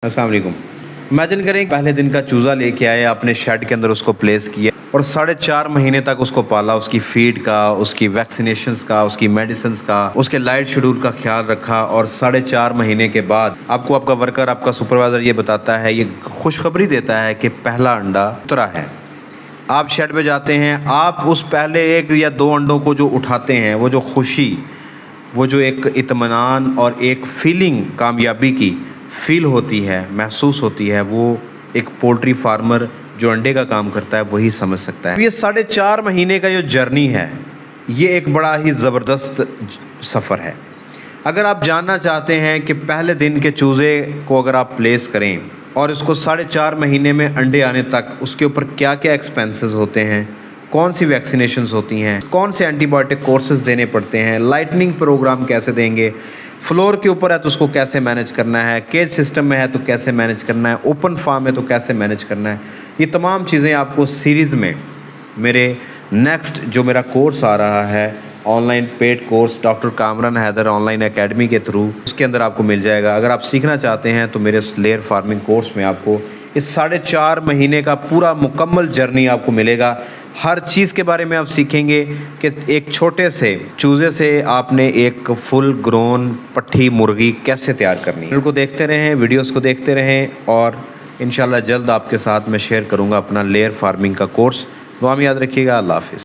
अस्सलाम वालेकुम। इमेजिन करें पहले दिन का चूज़ा लेके आए, आपने शेड के अंदर उसको प्लेस किया और 4.5 महीने तक उसको पाला, उसकी फीड का, उसकी वैक्सीनेशंस का, उसकी मेडिसिन्स का, उसके लाइट शेड्यूल का ख्याल रखा और 4.5 महीने के बाद आपको आपका वर्कर, आपका सुपरवाइज़र ये बताता है, ये खुशखबरी देता है कि पहला अंडा उतरा है। आप शेड पे जाते हैं, आप उस पहले 1 या 2 अंडों को जो उठाते हैं, वो जो खुशी, वो जो एक इत्मीनान और एक फीलिंग कामयाबी की फील होती है, महसूस होती है, वो एक पोल्ट्री फार्मर जो अंडे का काम करता है वही समझ सकता है। ये 4.5 महीने का जो जर्नी है, ये एक बड़ा ही ज़बरदस्त सफ़र है। अगर आप जानना चाहते हैं कि पहले दिन के चूज़े को अगर आप प्लेस करें और इसको 4.5 महीने में अंडे आने तक उसके ऊपर क्या क्या एक्सपेंसेस होते हैं, कौन सी वैक्सीनेशंस होती हैं, कौन से एंटीबायोटिक कोर्सेज देने पड़ते हैं, लाइटनिंग प्रोग्राम कैसे देंगे, फ्लोर के ऊपर है तो उसको कैसे मैनेज करना है, केज सिस्टम में है तो कैसे मैनेज करना है, ओपन फार्म है तो कैसे मैनेज करना है, ये तमाम चीज़ें आपको सीरीज़ में मेरे नेक्स्ट जो मेरा कोर्स आ रहा है, online paid course doctor Kamran Haider online academy के थ्रू, उसके अंदर आपको मिल जाएगा। अगर आप सीखना चाहते हैं तो मेरे लेयर फार्मिंग कोर्स में आपको इस 4.5 महीने का पूरा मुकम्मल जर्नी आपको मिलेगा। हर चीज़ के बारे में आप सीखेंगे कि एक छोटे से चूज़े से आपने एक फुल ग्रोन पट्ठी मुर्गी कैसे तैयार करनी है। वीडियो को देखते रहें, वीडियोस को देखते रहें और इंशाल्लाह जल्द आपके साथ मैं शेयर करूंगा अपना लेयर फार्मिंग का कोर्स। दुआ में याद रखिएगा। अल्लाह हाफ़िज़।